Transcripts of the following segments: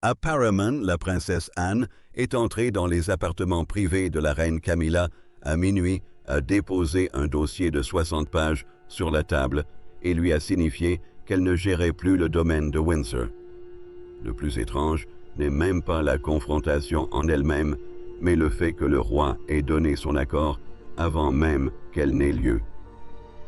Apparemment, la princesse Anne est entrée dans les appartements privés de la reine Camilla à minuit, a déposé un dossier de 60 pages sur la table et lui a signifié qu'elle ne gérait plus le domaine de Windsor. Le plus étrange n'est même pas la confrontation en elle-même, mais le fait que le roi ait donné son accord avant même qu'elle n'ait lieu.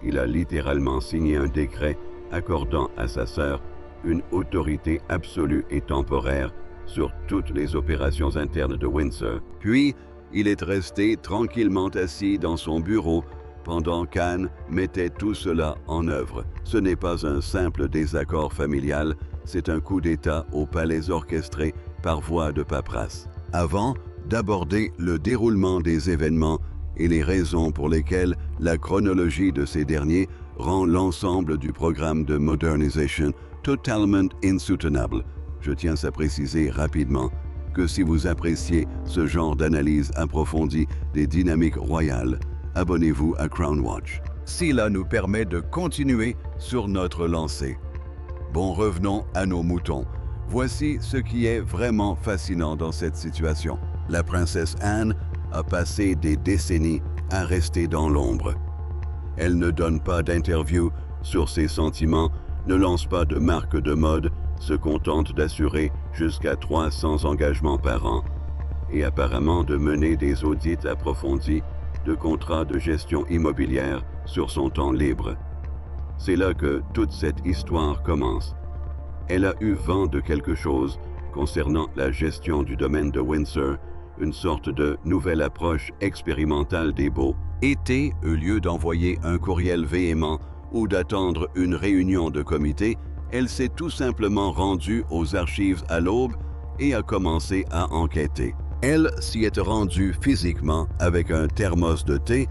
Il a littéralement signé un décret accordant à sa sœur une autorité absolue et temporaire sur toutes les opérations internes de Windsor. Puis, il est resté tranquillement assis dans son bureau pendant qu'Anne mettait tout cela en œuvre. Ce n'est pas un simple désaccord familial, c'est un coup d'État au palais orchestré par voie de paperasse. Avant d'aborder le déroulement des événements et les raisons pour lesquelles la chronologie de ces derniers rend l'ensemble du programme de modernisation totalement insoutenable, je tiens à préciser rapidement que si vous appréciez ce genre d'analyse approfondie des dynamiques royales, abonnez-vous à Crown Watch. Cela nous permet de continuer sur notre lancée. Bon, revenons à nos moutons. Voici ce qui est vraiment fascinant dans cette situation. La princesse Anne a passé des décennies à rester dans l'ombre. Elle ne donne pas d'interview sur ses sentiments, ne lance pas de marque de mode, se contente d'assurer jusqu'à 300 engagements par an et apparemment de mener des audits approfondis de contrats de gestion immobilière sur son temps libre. C'est là que toute cette histoire commence. Elle a eu vent de quelque chose concernant la gestion du domaine de Windsor, une sorte de nouvelle approche expérimentale des baux. Et au lieu d'envoyer un courriel véhément ou d'attendre une réunion de comité, elle s'est tout simplement rendue aux archives à l'aube et a commencé à enquêter. Elle s'y est rendue physiquement avec un thermos de thé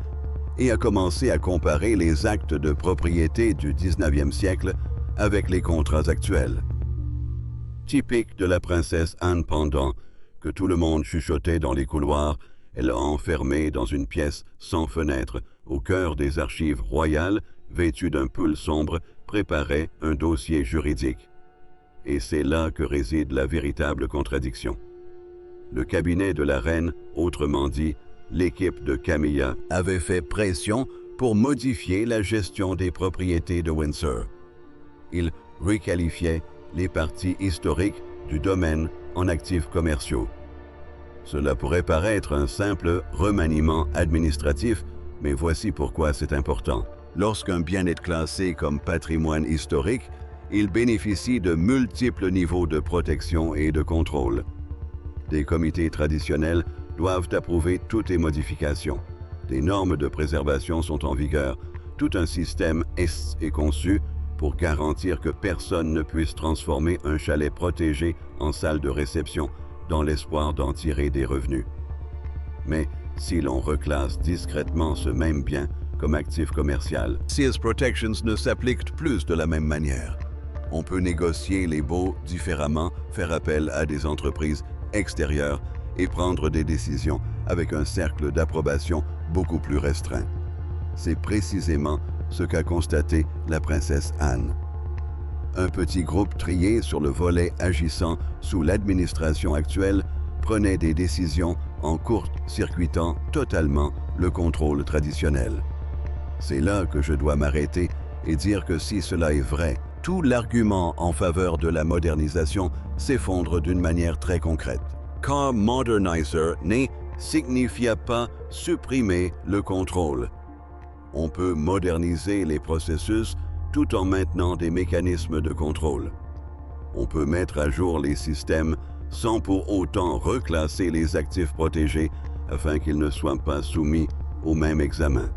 et a commencé à comparer les actes de propriété du 19e siècle avec les contrats actuels. Typique de la princesse Anne pendant que tout le monde chuchotait dans les couloirs, elle l'a enfermée dans une pièce sans fenêtre, au cœur des archives royales, vêtue d'un pull sombre, préparait un dossier juridique. Et c'est là que réside la véritable contradiction. Le cabinet de la reine, autrement dit, l'équipe de Camilla, avait fait pression pour modifier la gestion des propriétés de Windsor. Il requalifiait les parties historiques du domaine en actifs commerciaux. Cela pourrait paraître un simple remaniement administratif, mais voici pourquoi c'est important. Lorsqu'un bien est classé comme patrimoine historique, il bénéficie de multiples niveaux de protection et de contrôle. Des comités traditionnels doivent approuver toutes les modifications. Des normes de préservation sont en vigueur. Tout un système est conçu pour garantir que personne ne puisse transformer un chalet protégé en salle de réception dans l'espoir d'en tirer des revenus. Mais si l'on reclasse discrètement ce même bien comme actif commercial, ces protections ne s'appliquent plus de la même manière. On peut négocier les baux différemment, faire appel à des entreprises extérieures et prendre des décisions avec un cercle d'approbation beaucoup plus restreint. C'est précisément ce qu'a constaté la princesse Anne. Un petit groupe trié sur le volet agissant sous l'administration actuelle prenait des décisions en court-circuitant totalement le contrôle traditionnel. C'est là que je dois m'arrêter et dire que si cela est vrai, tout l'argument en faveur de la modernisation s'effondre d'une manière très concrète. Car modernizer ne signifia pas supprimer le contrôle. On peut moderniser les processus tout en maintenant des mécanismes de contrôle. On peut mettre à jour les systèmes sans pour autant reclasser les actifs protégés afin qu'ils ne soient pas soumis au même examen.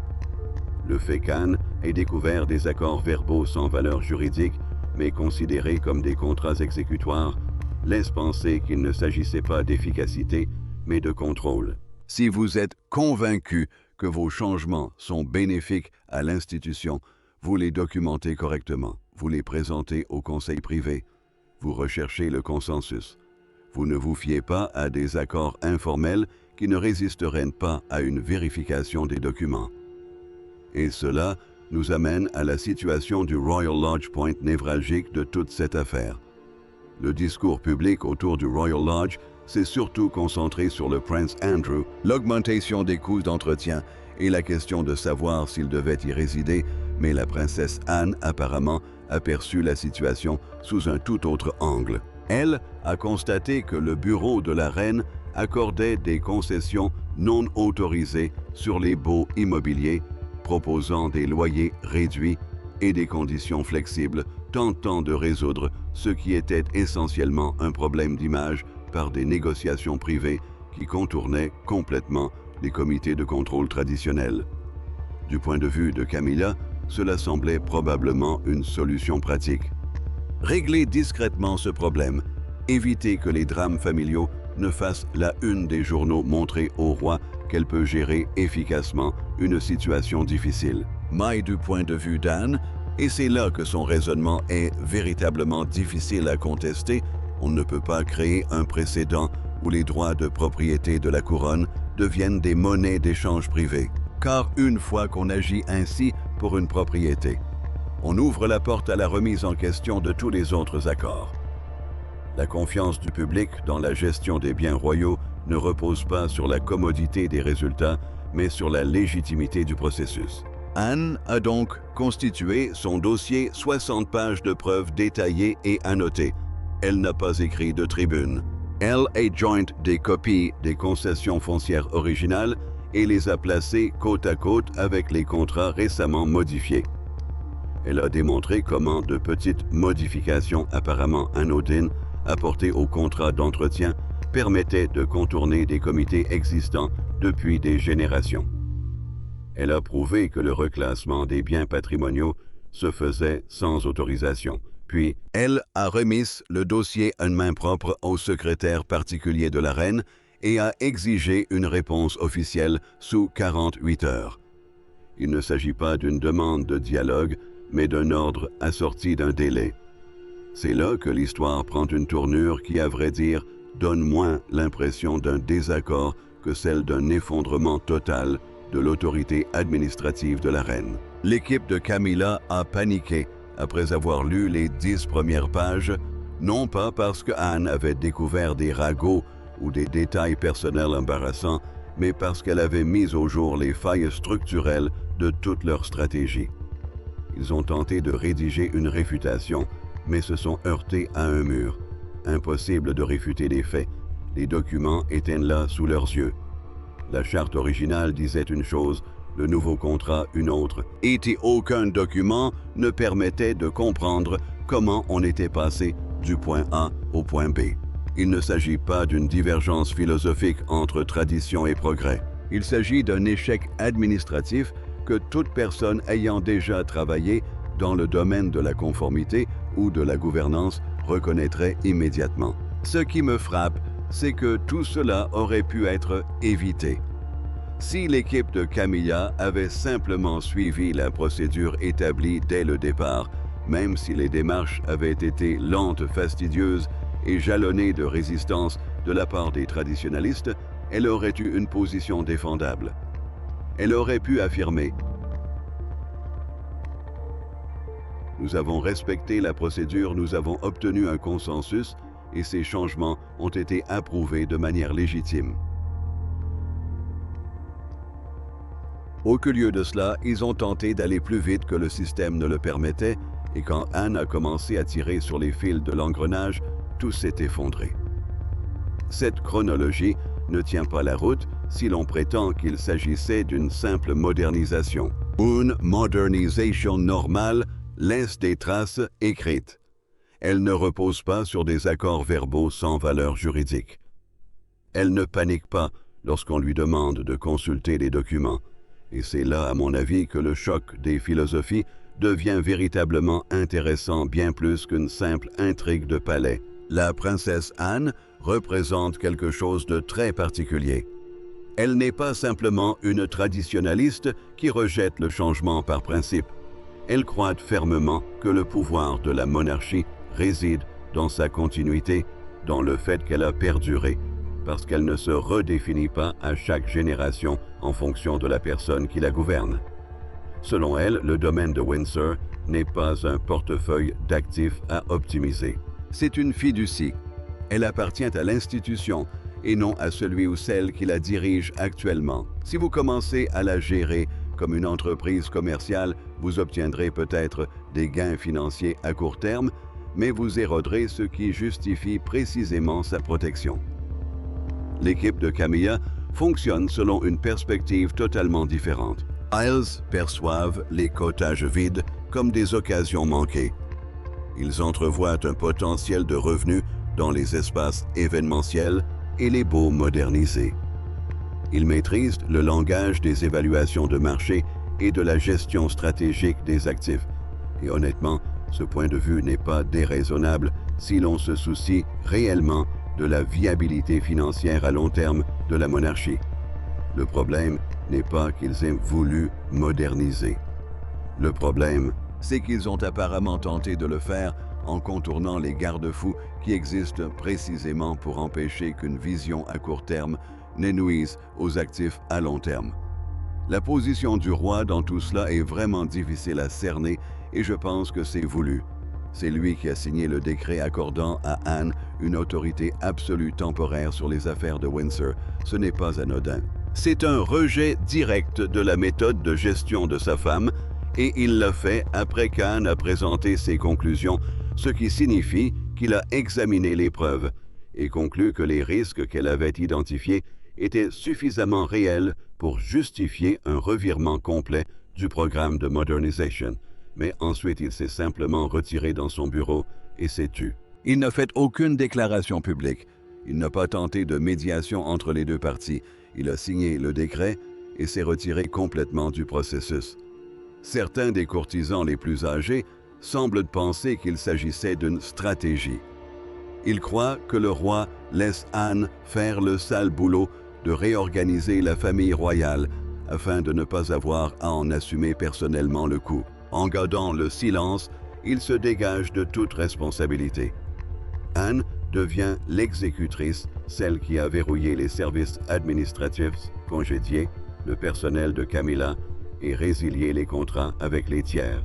Le fait qu'Anne ait découvert des accords verbaux sans valeur juridique, mais considérés comme des contrats exécutoires, laisse penser qu'il ne s'agissait pas d'efficacité, mais de contrôle. Si vous êtes convaincu que vos changements sont bénéfiques à l'institution, vous les documentez correctement, vous les présentez au conseil privé, vous recherchez le consensus. Vous ne vous fiez pas à des accords informels qui ne résisteraient pas à une vérification des documents. Et cela nous amène à la situation du Royal Lodge Point névralgique de toute cette affaire. Le discours public autour du Royal Lodge s'est surtout concentré sur le Prince Andrew, l'augmentation des coûts d'entretien et la question de savoir s'il devait y résider, mais la princesse Anne apparemment a perçu la situation sous un tout autre angle. Elle a constaté que le bureau de la reine accordait des concessions non autorisées sur les baux immobiliers, proposant des loyers réduits et des conditions flexibles, tentant de résoudre ce qui était essentiellement un problème d'image par des négociations privées qui contournaient complètement les comités de contrôle traditionnels. Du point de vue de Camilla, cela semblait probablement une solution pratique. Régler discrètement ce problème, éviter que les drames familiaux ne fassent la une des journaux montrés au roi qu'elle peut gérer efficacement une situation difficile. Mais du point de vue d'Anne, et c'est là que son raisonnement est véritablement difficile à contester, on ne peut pas créer un précédent où les droits de propriété de la couronne deviennent des monnaies d'échange privées. Car une fois qu'on agit ainsi pour une propriété, on ouvre la porte à la remise en question de tous les autres accords. La confiance du public dans la gestion des biens royaux ne repose pas sur la commodité des résultats, mais sur la légitimité du processus. Anne a donc constitué son dossier 60 pages de preuves détaillées et annotées. Elle n'a pas écrit de tribune. Elle a joint des copies des concessions foncières originales et les a placées côte à côte avec les contrats récemment modifiés. Elle a démontré comment de petites modifications apparemment anodines apportées au contrat d'entretien permettaient de contourner des comités existants depuis des générations. Elle a prouvé que le reclassement des biens patrimoniaux se faisait sans autorisation. Puis, elle a remis le dossier en main propre au secrétaire particulier de la reine et a exigé une réponse officielle sous 48 heures. Il ne s'agit pas d'une demande de dialogue, mais d'un ordre assorti d'un délai. C'est là que l'histoire prend une tournure qui, à vrai dire, donne moins l'impression d'un désaccord que celle d'un effondrement total de l'autorité administrative de la reine. L'équipe de Camilla a paniqué après avoir lu les 10 premières pages, non pas parce que Anne avait découvert des ragots ou des détails personnels embarrassants, mais parce qu'elle avait mis au jour les failles structurelles de toute leur stratégie. Ils ont tenté de rédiger une réfutation, mais se sont heurtés à un mur. Impossible de réfuter les faits. Les documents étaient là sous leurs yeux. La charte originale disait une chose, le nouveau contrat une autre, et aucun document ne permettait de comprendre comment on était passé du point A au point B. Il ne s'agit pas d'une divergence philosophique entre tradition et progrès. Il s'agit d'un échec administratif que toute personne ayant déjà travaillé dans le domaine de la conformité ou de la gouvernance reconnaîtrait immédiatement. Ce qui me frappe, c'est que tout cela aurait pu être évité. Si l'équipe de Camilla avait simplement suivi la procédure établie dès le départ, même si les démarches avaient été lentes, fastidieuses et jalonnées de résistance de la part des traditionalistes, elle aurait eu une position défendable. Elle aurait pu affirmer « Nous avons respecté la procédure, nous avons obtenu un consensus et ces changements ont été approuvés de manière légitime. » Au lieu de cela, ils ont tenté d'aller plus vite que le système ne le permettait, et quand Anne a commencé à tirer sur les fils de l'engrenage, tout s'est effondré. Cette chronologie ne tient pas la route si l'on prétend qu'il s'agissait d'une simple modernisation. Une modernisation normale laisse des traces écrites. Elle ne repose pas sur des accords verbaux sans valeur juridique. Elle ne panique pas lorsqu'on lui demande de consulter les documents. Et c'est là, à mon avis, que le choc des philosophies devient véritablement intéressant bien plus qu'une simple intrigue de palais. La princesse Anne représente quelque chose de très particulier. Elle n'est pas simplement une traditionnaliste qui rejette le changement par principe. Elle croit fermement que le pouvoir de la monarchie réside dans sa continuité, dans le fait qu'elle a perduré, parce qu'elle ne se redéfinit pas à chaque génération en fonction de la personne qui la gouverne. Selon elle, le domaine de Windsor n'est pas un portefeuille d'actifs à optimiser. C'est une fiducie. Elle appartient à l'institution et non à celui ou celle qui la dirige actuellement. Si vous commencez à la gérer comme une entreprise commerciale, vous obtiendrez peut-être des gains financiers à court terme, mais vous éroderez ce qui justifie précisément sa protection. L'équipe de Camilla fonctionne selon une perspective totalement différente. Ils perçoivent les cotages vides comme des occasions manquées. Ils entrevoient un potentiel de revenus dans les espaces événementiels et les baux modernisés. Ils maîtrisent le langage des évaluations de marché et de la gestion stratégique des actifs. Et honnêtement, ce point de vue n'est pas déraisonnable si l'on se soucie réellement de la viabilité financière à long terme de la monarchie. Le problème n'est pas qu'ils aient voulu moderniser. Le problème, c'est qu'ils ont apparemment tenté de le faire en contournant les garde-fous qui existent précisément pour empêcher qu'une vision à court terme ne nuise aux actifs à long terme. La position du roi dans tout cela est vraiment difficile à cerner et je pense que c'est voulu. C'est lui qui a signé le décret accordant à Anne une autorité absolue temporaire sur les affaires de Windsor. Ce n'est pas anodin. C'est un rejet direct de la méthode de gestion de sa femme et il l'a fait après qu'Anne a présenté ses conclusions, ce qui signifie qu'il a examiné les preuves et conclu que les risques qu'elle avait identifiés étaient suffisamment réels pour justifier un revirement complet du programme de modernisation. Mais ensuite, il s'est simplement retiré dans son bureau et s'est tu. Il n'a fait aucune déclaration publique. Il n'a pas tenté de médiation entre les deux parties. Il a signé le décret et s'est retiré complètement du processus. Certains des courtisans les plus âgés semblent penser qu'il s'agissait d'une stratégie. Ils croient que le roi laisse Anne faire le sale boulot de réorganiser la famille royale afin de ne pas avoir à en assumer personnellement le coût. En gardant le silence, il se dégage de toute responsabilité. Anne devient l'exécutrice, celle qui a verrouillé les services administratifs, congédié le personnel de Camilla et résilié les contrats avec les tiers.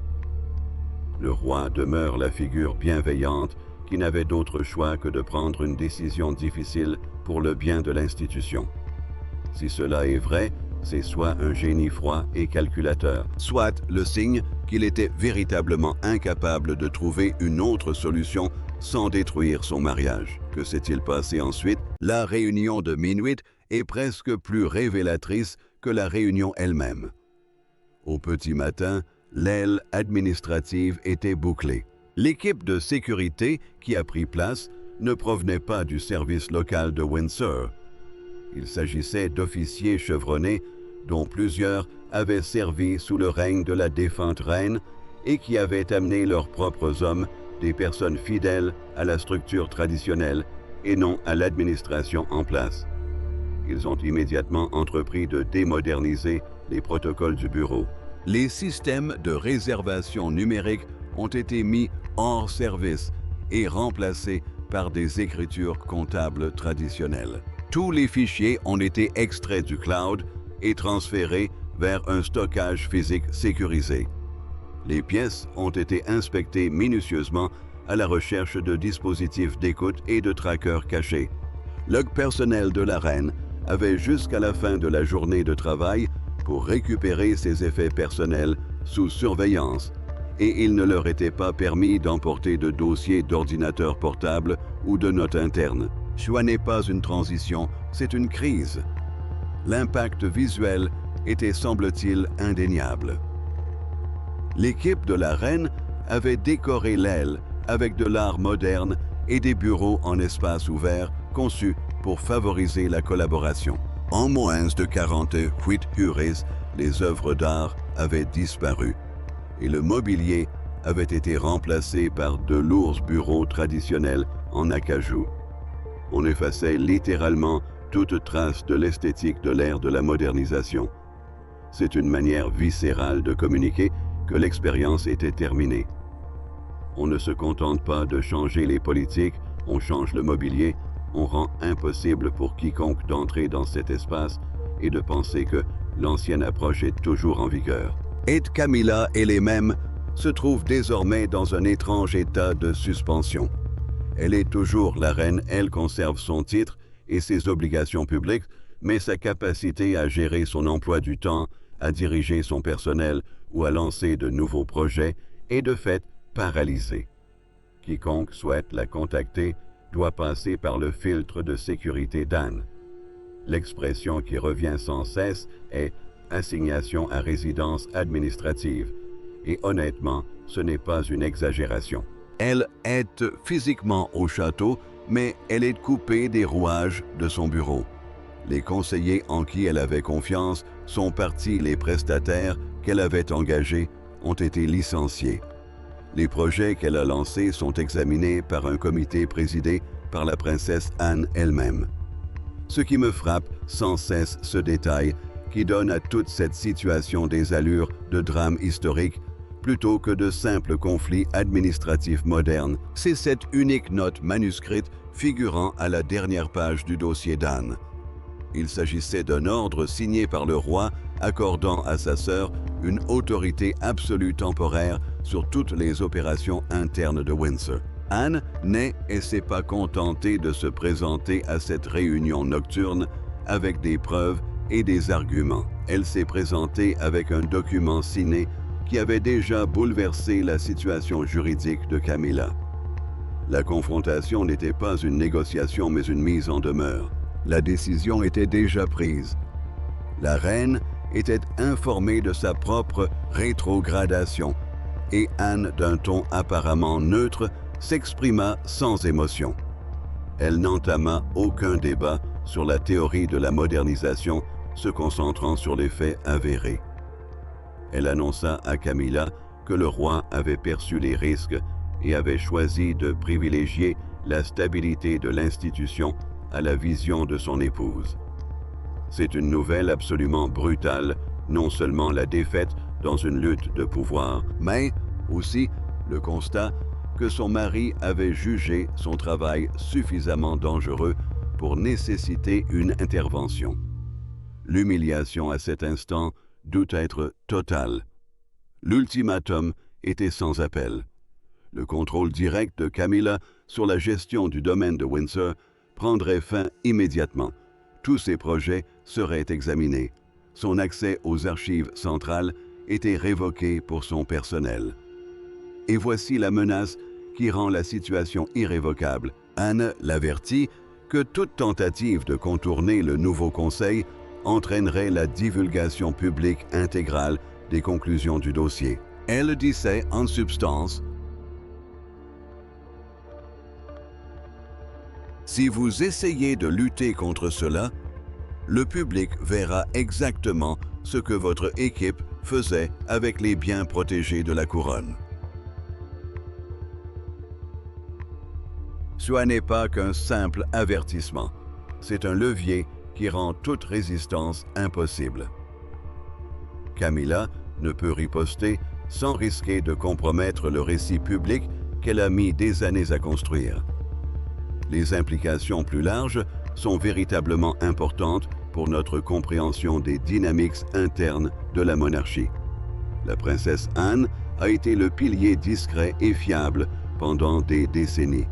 Le roi demeure la figure bienveillante qui n'avait d'autre choix que de prendre une décision difficile pour le bien de l'institution. Si cela est vrai, c'est soit un génie froid et calculateur, soit le signe qu'il était véritablement incapable de trouver une autre solution sans détruire son mariage. Que s'est-il passé ensuite? La réunion de minuit est presque plus révélatrice que la réunion elle-même. Au petit matin, l'aile administrative était bouclée. L'équipe de sécurité qui a pris place ne provenait pas du service local de Windsor. Il s'agissait d'officiers chevronnés dont plusieurs avaient servi sous le règne de la défunte reine et qui avaient amené leurs propres hommes, des personnes fidèles à la structure traditionnelle et non à l'administration en place. Ils ont immédiatement entrepris de démoderniser les protocoles du bureau. Les systèmes de réservation numérique ont été mis hors service et remplacés par des écritures comptables traditionnelles. Tous les fichiers ont été extraits du cloud et transférés vers un stockage physique sécurisé. Les pièces ont été inspectées minutieusement à la recherche de dispositifs d'écoute et de trackers cachés. Le personnel de la reine avait jusqu'à la fin de la journée de travail pour récupérer ses effets personnels sous surveillance et il ne leur était pas permis d'emporter de dossiers d'ordinateur portable ou de notes internes. Ce n'est pas une transition, c'est une crise. L'impact visuel était, semble-t-il, indéniable. L'équipe de la reine avait décoré l'aile avec de l'art moderne et des bureaux en espace ouvert conçus pour favoriser la collaboration. En moins de 48 heures, les œuvres d'art avaient disparu et le mobilier avait été remplacé par de lourds bureaux traditionnels en acajou. On effaçait littéralement toute trace de l'esthétique de l'ère de la modernisation. C'est une manière viscérale de communiquer que l'expérience était terminée. On ne se contente pas de changer les politiques, on change le mobilier, on rend impossible pour quiconque d'entrer dans cet espace et de penser que l'ancienne approche est toujours en vigueur. Et Camilla et les mêmes se trouvent désormais dans un étrange état de suspension. Elle est toujours la reine, elle conserve son titre et ses obligations publiques, mais sa capacité à gérer son emploi du temps, à diriger son personnel ou à lancer de nouveaux projets est de fait paralysée. Quiconque souhaite la contacter doit passer par le filtre de sécurité d'Anne. L'expression qui revient sans cesse est « assignation à résidence administrative » et honnêtement, ce n'est pas une exagération. Elle est physiquement au château, mais elle est coupée des rouages de son bureau. Les conseillers en qui elle avait confiance sont partis, les prestataires qu'elle avait engagés ont été licenciés. Les projets qu'elle a lancés sont examinés par un comité présidé par la princesse Anne elle-même. Ce qui me frappe sans cesse ce détail qui donne à toute cette situation des allures de drame historique plutôt que de simples conflits administratifs modernes, c'est cette unique note manuscrite figurant à la dernière page du dossier d'Anne. Il s'agissait d'un ordre signé par le roi accordant à sa sœur une autorité absolue temporaire sur toutes les opérations internes de Windsor. Anne n'est et s'est pas contentée de se présenter à cette réunion nocturne avec des preuves et des arguments. Elle s'est présentée avec un document signé qui avait déjà bouleversé la situation juridique de Camilla. La confrontation n'était pas une négociation mais une mise en demeure. La décision était déjà prise. La reine était informée de sa propre rétrogradation et Anne, d'un ton apparemment neutre, s'exprima sans émotion. Elle n'entama aucun débat sur la théorie de la modernisation, se concentrant sur les faits avérés. Elle annonça à Camilla que le roi avait perçu les risques et avait choisi de privilégier la stabilité de l'institution à la vision de son épouse. C'est une nouvelle absolument brutale, non seulement la défaite dans une lutte de pouvoir, mais aussi le constat que son mari avait jugé son travail suffisamment dangereux pour nécessiter une intervention. L'humiliation à cet instant dut être totale. L'ultimatum était sans appel. Le contrôle direct de Camilla sur la gestion du domaine de Windsor prendrait fin immédiatement. Tous ses projets seraient examinés. Son accès aux archives centrales était révoqué pour son personnel. Et voici la menace qui rend la situation irrévocable. Anne l'avertit que toute tentative de contourner le nouveau conseil entraînerait la divulgation publique intégrale des conclusions du dossier. Elle disait en substance: si vous essayez de lutter contre cela, le public verra exactement ce que votre équipe faisait avec les biens protégés de la couronne. Ce n'est pas qu'un simple avertissement, c'est un levier qui rend toute résistance impossible. Camilla ne peut riposter sans risquer de compromettre le récit public qu'elle a mis des années à construire. Les implications plus larges sont véritablement importantes pour notre compréhension des dynamiques internes de la monarchie. La princesse Anne a été le pilier discret et fiable pendant des décennies.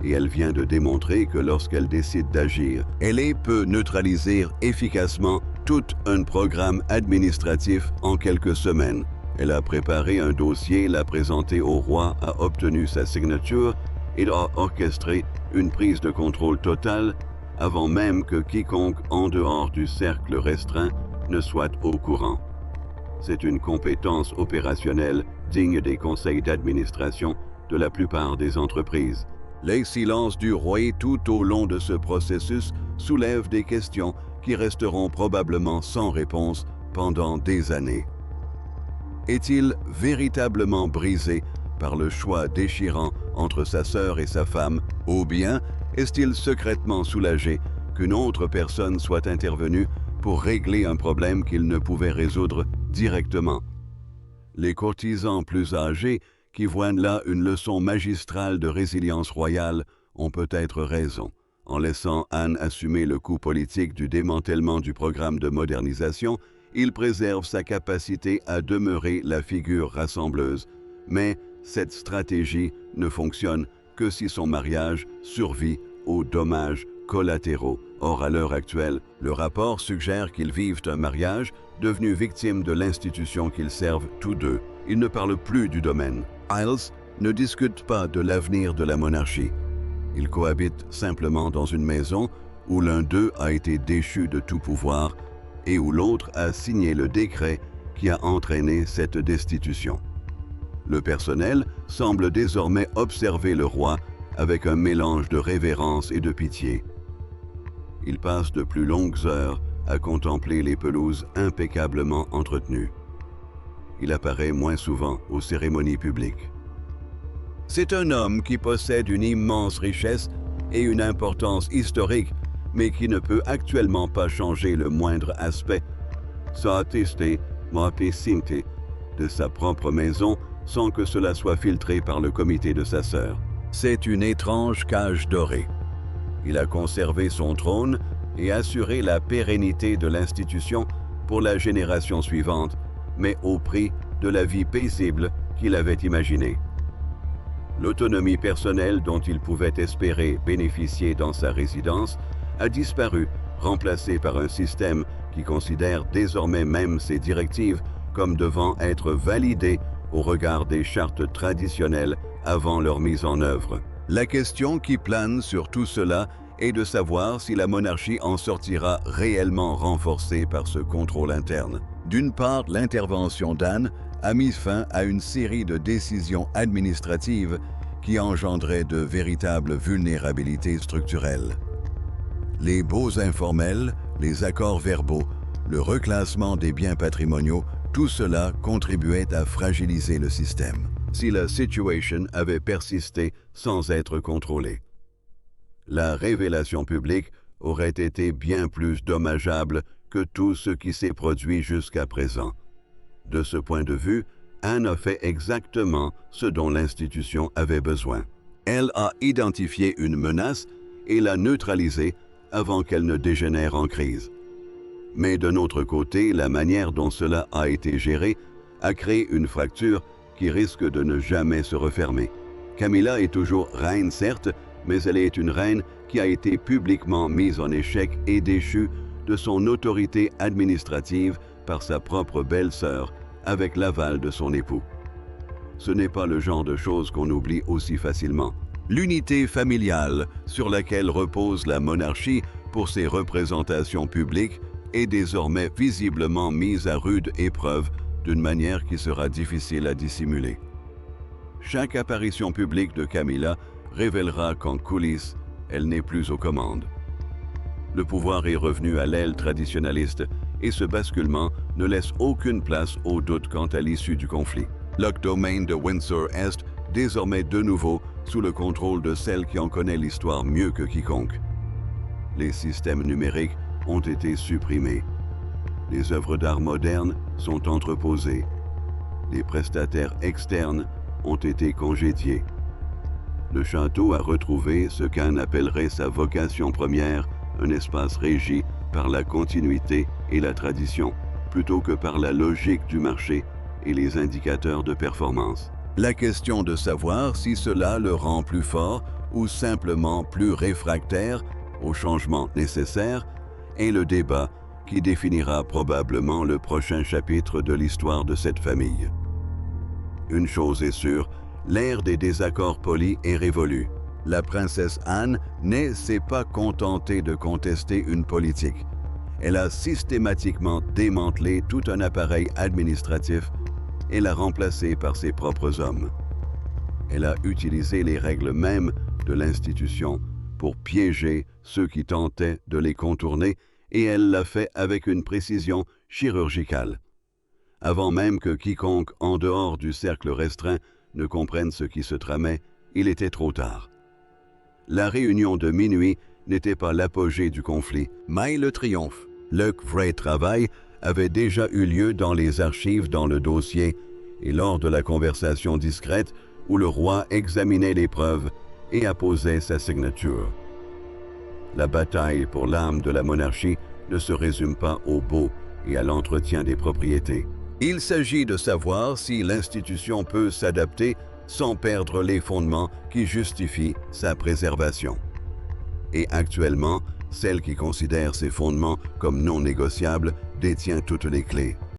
Et elle vient de démontrer que lorsqu'elle décide d'agir, elle peut neutraliser efficacement tout un programme administratif en quelques semaines. Elle a préparé un dossier, l'a présenté au roi, a obtenu sa signature et a orchestré une prise de contrôle totale avant même que quiconque en dehors du cercle restreint ne soit au courant. C'est une compétence opérationnelle digne des conseils d'administration de la plupart des entreprises. Les silences du roi tout au long de ce processus soulèvent des questions qui resteront probablement sans réponse pendant des années. Est-il véritablement brisé par le choix déchirant entre sa sœur et sa femme, ou bien est-il secrètement soulagé qu'une autre personne soit intervenue pour régler un problème qu'il ne pouvait résoudre directement? Les courtisans plus âgés qui voient là une leçon magistrale de résilience royale ont peut-être raison. En laissant Anne assumer le coût politique du démantèlement du programme de modernisation, il préserve sa capacité à demeurer la figure rassembleuse. Mais cette stratégie ne fonctionne que si son mariage survit aux dommages collatéraux. Or, à l'heure actuelle, le rapport suggère qu'ils vivent un mariage devenu victime de l'institution qu'ils servent tous deux. Ils ne parlent plus du domaine. Isles ne discute pas de l'avenir de la monarchie. Ils cohabitent simplement dans une maison où l'un d'eux a été déchu de tout pouvoir et où l'autre a signé le décret qui a entraîné cette destitution. Le personnel semble désormais observer le roi avec un mélange de révérence et de pitié. Il passe de plus longues heures à contempler les pelouses impeccablement entretenues. Il apparaît moins souvent aux cérémonies publiques. C'est un homme qui possède une immense richesse et une importance historique, mais qui ne peut actuellement pas changer le moindre aspect, de sa propre maison sans que cela soit filtré par le comité de sa sœur. C'est une étrange cage dorée. Il a conservé son trône et assuré la pérennité de l'institution pour la génération suivante, mais au prix de la vie paisible qu'il avait imaginée. L'autonomie personnelle dont il pouvait espérer bénéficier dans sa résidence a disparu, remplacée par un système qui considère désormais même ses directives comme devant être validées au regard des chartes traditionnelles avant leur mise en œuvre. La question qui plane sur tout cela est de savoir si la monarchie en sortira réellement renforcée par ce contrôle interne. D'une part, l'intervention d'Anne a mis fin à une série de décisions administratives qui engendraient de véritables vulnérabilités structurelles. Les baux informels, les accords verbaux, le reclassement des biens patrimoniaux, tout cela contribuait à fragiliser le système, si la situation avait persisté sans être contrôlée. La révélation publique aurait été bien plus dommageable que tout ce qui s'est produit jusqu'à présent. De ce point de vue, Anne a fait exactement ce dont l'institution avait besoin. Elle a identifié une menace et l'a neutralisée avant qu'elle ne dégénère en crise. Mais d'un autre côté, la manière dont cela a été géré a créé une fracture qui risque de ne jamais se refermer. Camilla est toujours reine, certes, mais elle est une reine qui a été publiquement mise en échec et déchue de son autorité administrative par sa propre belle-sœur, avec l'aval de son époux. Ce n'est pas le genre de choses qu'on oublie aussi facilement. L'unité familiale sur laquelle repose la monarchie pour ses représentations publiques est désormais visiblement mise à rude épreuve d'une manière qui sera difficile à dissimuler. Chaque apparition publique de Camilla révélera qu'en coulisses, elle n'est plus aux commandes. Le pouvoir est revenu à l'aile traditionnaliste et ce basculement ne laisse aucune place au doute quant à l'issue du conflit. Le domaine de Windsor-Est, désormais de nouveau sous le contrôle de celle qui en connaît l'histoire mieux que quiconque. Les systèmes numériques ont été supprimés. Les œuvres d'art modernes sont entreposées. Les prestataires externes ont été congédiés. Le château a retrouvé ce qu'Anne appellerait sa vocation première, un espace régi par la continuité et la tradition, plutôt que par la logique du marché et les indicateurs de performance. La question de savoir si cela le rend plus fort ou simplement plus réfractaire aux changements nécessaires est le débat qui définira probablement le prochain chapitre de l'histoire de cette famille. Une chose est sûre, l'ère des désaccords polis est révolue. La princesse Anne ne s'est pas contentée de contester une politique. Elle a systématiquement démantelé tout un appareil administratif et l'a remplacé par ses propres hommes. Elle a utilisé les règles mêmes de l'institution pour piéger ceux qui tentaient de les contourner et elle l'a fait avec une précision chirurgicale. Avant même que quiconque en dehors du cercle restreint ne comprenne ce qui se tramait, il était trop tard. La réunion de minuit n'était pas l'apogée du conflit, mais le triomphe. Le vrai travail avait déjà eu lieu dans les archives dans le dossier et lors de la conversation discrète où le roi examinait les preuves et apposait sa signature. La bataille pour l'âme de la monarchie ne se résume pas au beau et à l'entretien des propriétés. Il s'agit de savoir si l'institution peut s'adapter sans perdre les fondements qui justifient sa préservation. Et actuellement, celle qui considère ces fondements comme non négociables détient toutes les clés.